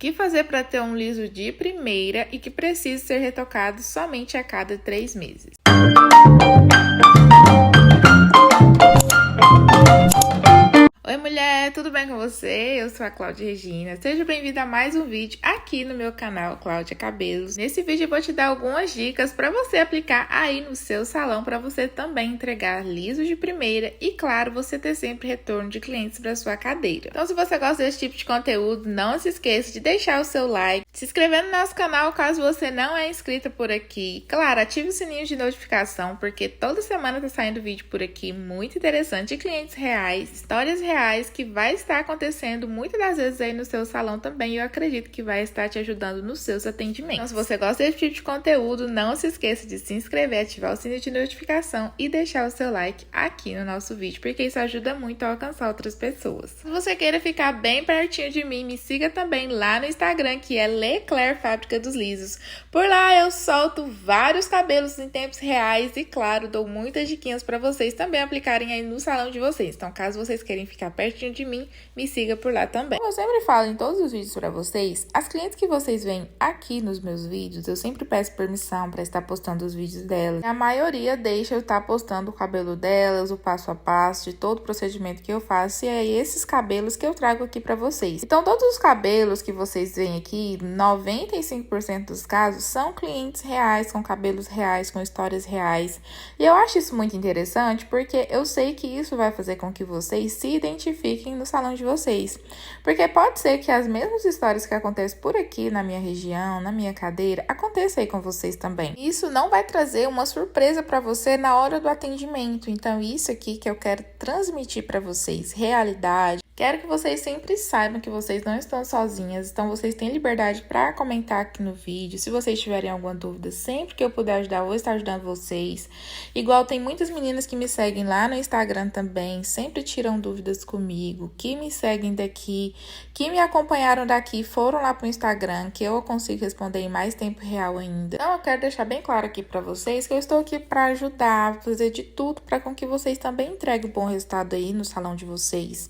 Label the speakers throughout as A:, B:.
A: que fazer para ter um liso de primeira e que precisa ser retocado somente a cada 3 meses? Oi mulher, tudo bem com você? Eu sou a Cláudia Regina, seja bem-vinda a mais um vídeo aqui no meu canal Cláudia Cabelos. Nesse vídeo eu vou te dar algumas dicas para você aplicar aí no seu salão, para você também entregar lisos de primeira e claro, você ter sempre retorno de clientes para sua cadeira. Então se você gosta desse tipo de conteúdo, não se esqueça de deixar o seu like, se inscrever no nosso canal caso você não é inscrita por aqui. Claro, ative o sininho de notificação porque toda semana tá saindo vídeo por aqui muito interessante de clientes reais, histórias reais que vai estar acontecendo muitas das vezes aí no seu salão também, e eu acredito que vai estar te ajudando nos seus atendimentos. Então, se você gosta desse tipo de conteúdo, não se esqueça de se inscrever, ativar o sininho de notificação e deixar o seu like aqui no nosso vídeo, porque isso ajuda muito a alcançar outras pessoas. Se você queira ficar bem pertinho de mim, me siga também lá no Instagram, que é Leclerc Fábrica dos Lisos. Por lá eu solto vários cabelos em tempos reais e, claro, dou muitas diquinhas para vocês também aplicarem aí no salão de vocês. Então, caso vocês queiram ficar pertinho de mim, me siga por lá também. Como eu sempre falo em todos os vídeos para vocês, as clientes que vocês veem aqui nos meus vídeos, eu sempre peço permissão para estar postando os vídeos delas. A maioria deixa eu estar postando o cabelo delas, o passo a passo de todo o procedimento que eu faço, e é esses cabelos que eu trago aqui para vocês. Então, todos os cabelos que vocês veem aqui, 95% dos casos, são clientes reais, com cabelos reais, com histórias reais. E eu acho isso muito interessante, porque eu sei que isso vai fazer com que vocês se identifiquem no salão de vocês. Porque pode ser que as mesmas histórias que acontecem por aqui na minha região, na minha cadeira, aconteça aí com vocês também. Isso não vai trazer uma surpresa para você na hora do atendimento. Então, isso aqui que eu quero transmitir para vocês, realidade. Quero que vocês sempre saibam que vocês não estão sozinhas, então vocês têm liberdade para comentar aqui no vídeo. Se vocês tiverem alguma dúvida, sempre que eu puder ajudar, eu vou estar ajudando vocês. Igual tem muitas meninas que me seguem lá no Instagram também, sempre tiram dúvidas comigo, que me seguem daqui, que me acompanharam daqui, foram lá pro Instagram, que eu consigo responder em mais tempo real ainda. Então eu quero deixar bem claro aqui para vocês que eu estou aqui para ajudar, fazer de tudo para com que vocês também entreguem um bom resultado aí no salão de vocês.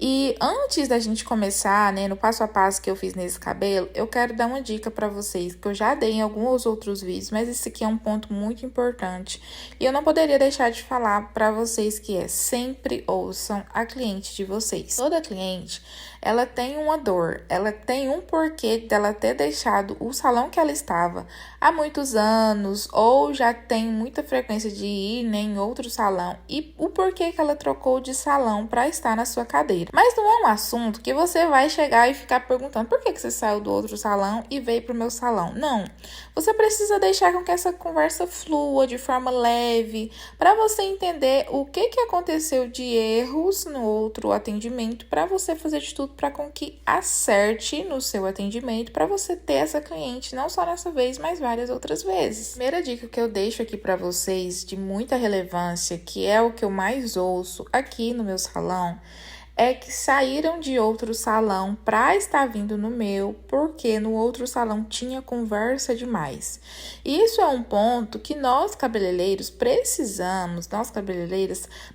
A: E antes da gente começar, né, no passo a passo que eu fiz nesse cabelo, eu quero dar uma dica para vocês, que eu já dei em alguns outros vídeos, mas esse aqui é um ponto muito importante. E eu não poderia deixar de falar para vocês que é sempre ouçam a cliente de vocês. Toda cliente, ela tem uma dor, ela tem um porquê dela ter deixado o salão que ela estava há muitos anos, ou já tem muita frequência de ir, né, em outro salão, e o porquê que ela trocou de salão para estar na sua cadeira. Mas não é um assunto que você vai chegar e ficar perguntando por que você saiu do outro salão e veio para o meu salão. Não, você precisa deixar com que essa conversa flua de forma leve, para você entender o que aconteceu de erros no outro atendimento, para você fazer de tudo para com que acerte no seu atendimento, para você ter essa cliente não só nessa vez, mas várias outras vezes. Primeira dica que eu deixo aqui para vocês, de muita relevância, que é o que eu mais ouço aqui no meu salão, é que saíram de outro salão para estar vindo no meu, porque no outro salão tinha conversa demais. E isso é um ponto que nós cabeleireiros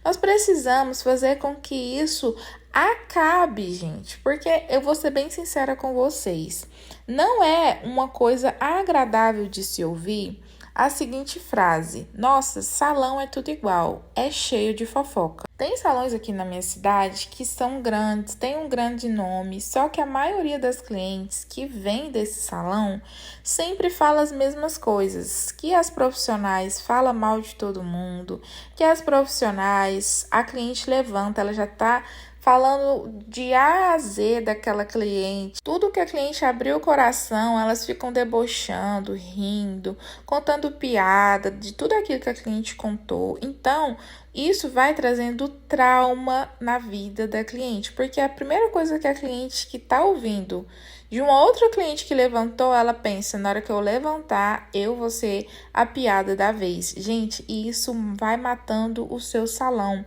A: nós precisamos fazer com que isso acabe, gente, porque eu vou ser bem sincera com vocês, não é uma coisa agradável de se ouvir a seguinte frase: nossa, salão é tudo igual, é cheio de fofoca. Tem salões aqui na minha cidade que são grandes, tem um grande nome, só que a maioria das clientes que vem desse salão sempre fala as mesmas coisas, que as profissionais falam mal de todo mundo, que as profissionais, a cliente levanta, ela já tá falando de A a Z daquela cliente. Tudo que a cliente abriu o coração, elas ficam debochando, rindo, contando piada de tudo aquilo que a cliente contou. Então, isso vai trazendo trauma na vida da cliente, porque a primeira coisa que a cliente que tá ouvindo de uma outra cliente que levantou, ela pensa, na hora que eu levantar, eu vou ser a piada da vez. Gente, isso vai matando o seu salão.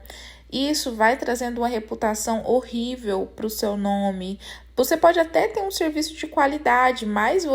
A: Isso vai trazendo uma reputação horrível para o seu nome, Você pode até ter um serviço de qualidade, mas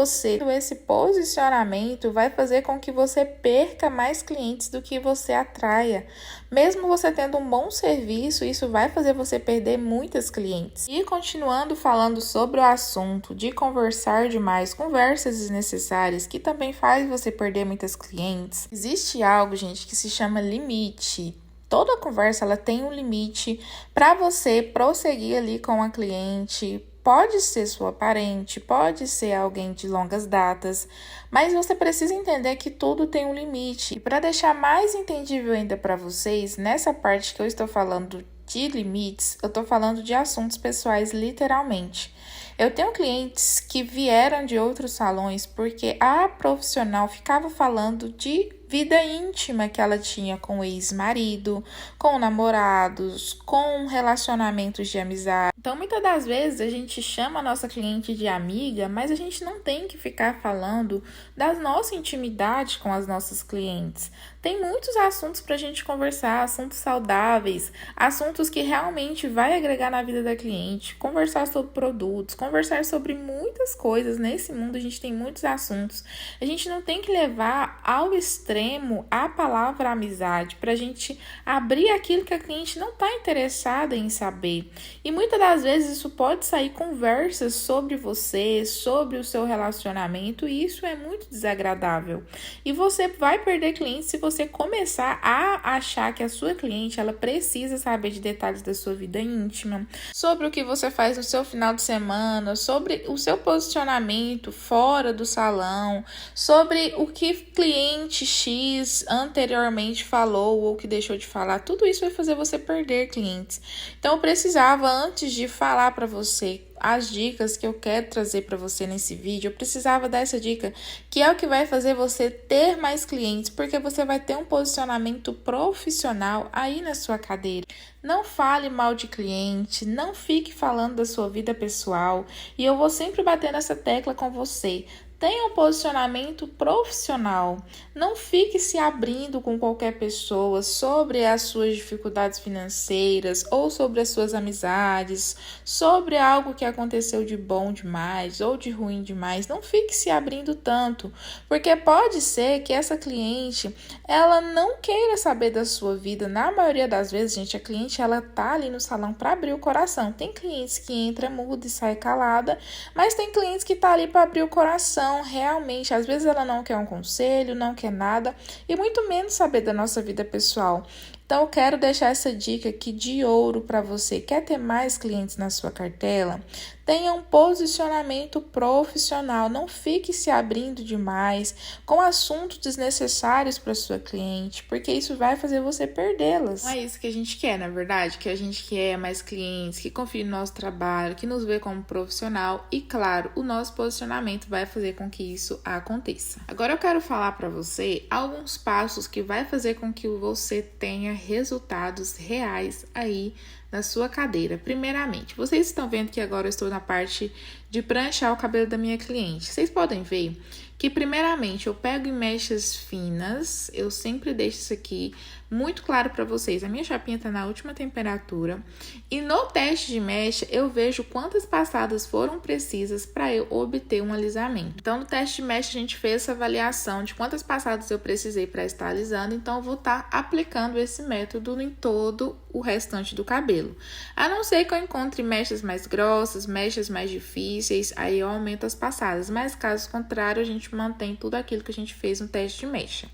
A: esse posicionamento vai fazer com que você perca mais clientes do que você atraia. Mesmo você tendo um bom serviço, isso vai fazer você perder muitos clientes. E continuando falando sobre o assunto de conversar demais, conversas desnecessárias, que também faz você perder muitos clientes, existe algo, gente, que se chama limite. Toda conversa ela tem um limite para você prosseguir ali com a cliente. Pode ser sua parente, pode ser alguém de longas datas, mas você precisa entender que tudo tem um limite. E para deixar mais entendível ainda para vocês, nessa parte que eu estou falando de limites, eu estou falando de assuntos pessoais literalmente. Eu tenho clientes que vieram de outros salões porque a profissional ficava falando de vida íntima que ela tinha com o ex-marido, com namorados, com relacionamentos de amizade. Então, muitas das vezes a gente chama a nossa cliente de amiga, mas a gente não tem que ficar falando da nossa intimidade com as nossas clientes. Tem muitos assuntos para a gente conversar, assuntos saudáveis, assuntos que realmente vai agregar na vida da cliente, conversar sobre produtos, conversar sobre muitas coisas. Nesse mundo a gente tem muitos assuntos. A gente não tem que levar ao extremo a palavra amizade para a gente abrir aquilo que a cliente não está interessada em saber. E muitas das vezes isso pode sair conversas sobre você, sobre o seu relacionamento, e isso é muito desagradável. E você vai perder clientes se você começar a achar que a sua cliente ela precisa saber de detalhes da sua vida íntima, sobre o que você faz no seu final de semana, sobre o seu posicionamento fora do salão, sobre o que cliente X anteriormente falou ou que deixou de falar. Tudo isso vai fazer você perder clientes. Então eu precisava, antes de falar para você as dicas que eu quero trazer para você nesse vídeo, eu precisava dessa dica, que é o que vai fazer você ter mais clientes, porque você vai ter um posicionamento profissional aí na sua cadeira. Não fale mal de cliente, não fique falando da sua vida pessoal, e eu vou sempre bater nessa tecla com você. Tenha um posicionamento profissional. Não fique se abrindo com qualquer pessoa sobre as suas dificuldades financeiras ou sobre as suas amizades, sobre algo que aconteceu de bom demais ou de ruim demais. Não fique se abrindo tanto, porque pode ser que essa cliente, ela não queira saber da sua vida. Na maioria das vezes, gente, a cliente ela tá ali no salão para abrir o coração. Tem clientes que entra muda e sai calada, mas tem clientes que tá ali para abrir o coração. Realmente, às vezes ela não quer um conselho, não quer nada e muito menos saber da nossa vida pessoal. Então, eu quero deixar essa dica aqui de ouro para você. Quer ter mais clientes na sua cartela? Tenha um posicionamento profissional. Não fique se abrindo demais com assuntos desnecessários para sua cliente, porque isso vai fazer você perdê-las. Não é isso que a gente quer, na verdade? Que a gente quer mais clientes, que confiem no nosso trabalho, que nos vê como profissional e, claro, o nosso posicionamento vai fazer com que isso aconteça. Agora eu quero falar para você alguns passos que vai fazer com que você tenha resultados reais aí na sua cadeira. Primeiramente, vocês estão vendo que agora eu estou na parte de pranchar o cabelo da minha cliente. Vocês podem ver que primeiramente eu pego em mechas finas, eu sempre deixo isso aqui muito claro para vocês. A minha chapinha tá na última temperatura e no teste de mecha eu vejo quantas passadas foram precisas para eu obter um alisamento. Então no teste de mecha a gente fez essa avaliação de quantas passadas eu precisei para estar alisando, então eu vou estar aplicando esse método em todo o restante do cabelo. A não ser que eu encontre mechas mais grossas, mechas mais difíceis, aí eu aumento as passadas, mas caso contrário a gente mantém tudo aquilo que a gente fez no teste de mecha.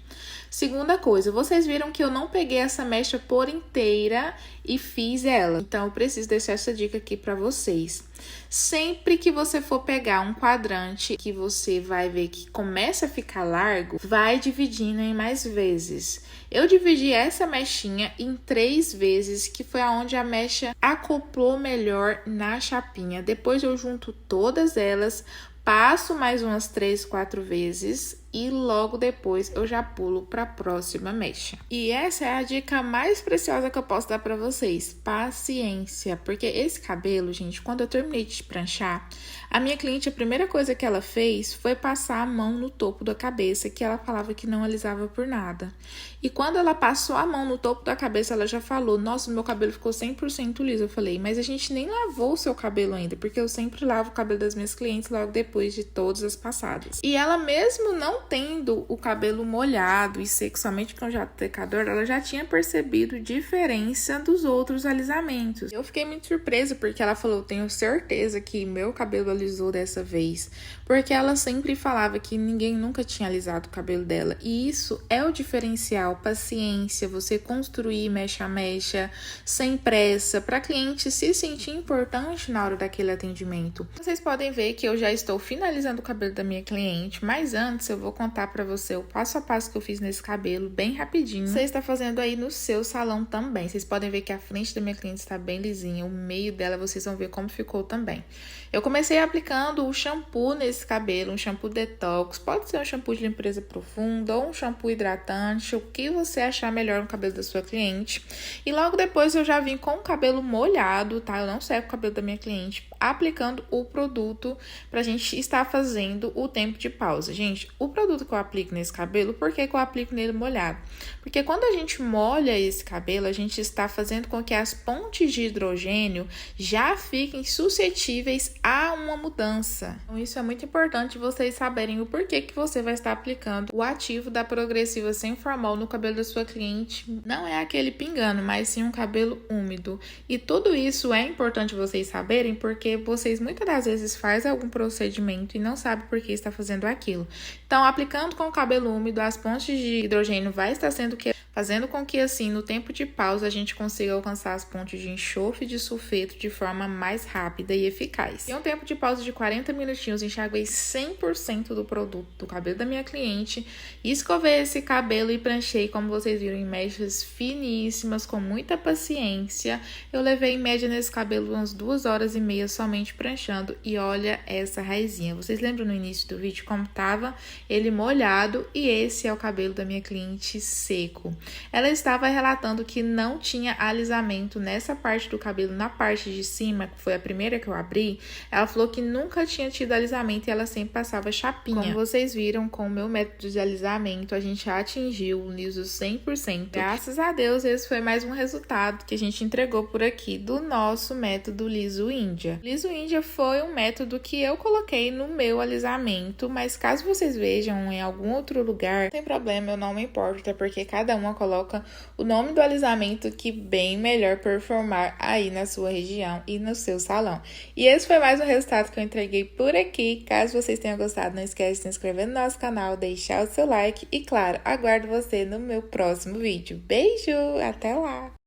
A: Segunda coisa, vocês viram que eu não peguei essa mecha por inteira e fiz ela. Então, eu preciso deixar essa dica aqui para vocês. Sempre que você for pegar um quadrante que você vai ver que começa a ficar largo, vai dividindo em mais vezes. Eu dividi essa mechinha em 3 vezes, que foi aonde a mecha acoplou melhor na chapinha. Depois eu junto todas elas passo mais umas 3, 4 vezes e logo depois eu já pulo para a próxima mecha. E essa é a dica mais preciosa que eu posso dar para vocês: paciência, porque esse cabelo, gente, quando eu terminei de pranchar, a minha cliente, a primeira coisa que ela fez foi passar a mão no topo da cabeça, que ela falava que não alisava por nada. E quando ela passou a mão no topo da cabeça, ela já falou: nossa, meu cabelo ficou 100% liso. Eu falei: mas a gente nem lavou o seu cabelo ainda, porque eu sempre lavo o cabelo das minhas clientes logo depois de todas as passadas. E ela, mesmo não tendo o cabelo molhado e seco somente com jato secador, ela já tinha percebido diferença dos outros alisamentos. Eu fiquei muito surpresa, porque ela falou: tenho certeza que meu cabelo alisou dessa vez, porque ela sempre falava que ninguém nunca tinha alisado o cabelo dela. E isso é o diferencial: paciência, você construir mecha a mecha, sem pressa, para a cliente se sentir importante na hora daquele atendimento. Vocês podem ver que eu já estou finalizando o cabelo da minha cliente, mas antes eu vou contar para você o passo a passo que eu fiz nesse cabelo, bem rapidinho. Você está fazendo aí no seu salão também. Vocês podem ver que a frente da minha cliente está bem lisinha, o meio dela vocês vão ver como ficou também. Eu comecei aplicando o shampoo nesse cabelo, um shampoo detox, pode ser um shampoo de limpeza profunda ou um shampoo hidratante, o que você achar melhor no cabelo da sua cliente. E logo depois eu já vim com o cabelo molhado, tá? Eu não seco o cabelo da minha cliente, aplicando o produto pra gente estar fazendo o tempo de pausa. Gente, o produto que eu aplico nesse cabelo, por que eu aplico nele molhado? Porque quando a gente molha esse cabelo, a gente está fazendo com que as pontes de hidrogênio já fiquem suscetíveis a uma mudança. Então, isso é muito importante vocês saberem o porquê que você vai estar aplicando o ativo da Progressiva Sem Formol no cabelo da sua cliente. Não é aquele pingando, mas sim um cabelo úmido. E tudo isso é importante vocês saberem, porque vocês muitas das vezes fazem algum procedimento e não sabem por que está fazendo aquilo. Então, aplicando com o cabelo úmido, as pontes de hidrogênio vai estar fazendo com que, assim, no tempo de pausa, a gente consiga alcançar as pontes de enxofre e de sulfeto de forma mais rápida e eficaz. Em um tempo de pausa de 40 minutinhos, enxaguei 100% do produto do cabelo da minha cliente, escovei esse cabelo e pranchei, como vocês viram, em mechas finíssimas, com muita paciência. Eu levei, em média, nesse cabelo umas 2 horas e meia somente pranchando, e olha essa raizinha. Vocês lembram no início do vídeo como tava ele molhado? E esse é o cabelo da minha cliente seco. Ela estava relatando que não tinha alisamento nessa parte do cabelo, na parte de cima, que foi a primeira que eu abri. Ela falou que nunca tinha tido alisamento e ela sempre passava chapinha. Como vocês viram, com o meu método de alisamento, a gente atingiu o liso 100%. Graças a Deus, esse foi mais um resultado que a gente entregou por aqui do nosso método Liso Índia. Liso Índia foi um método que eu coloquei no meu alisamento, mas caso vocês vejam em algum outro lugar, não tem problema, eu não me importo, até porque cada uma coloca o nome do alisamento que bem melhor performar aí na sua região e no seu salão. E esse foi mais um resultado que eu entreguei por aqui. Caso vocês tenham gostado, não esquece de se inscrever no nosso canal, deixar o seu like e, claro, aguardo você no meu próximo vídeo. Beijo, até lá!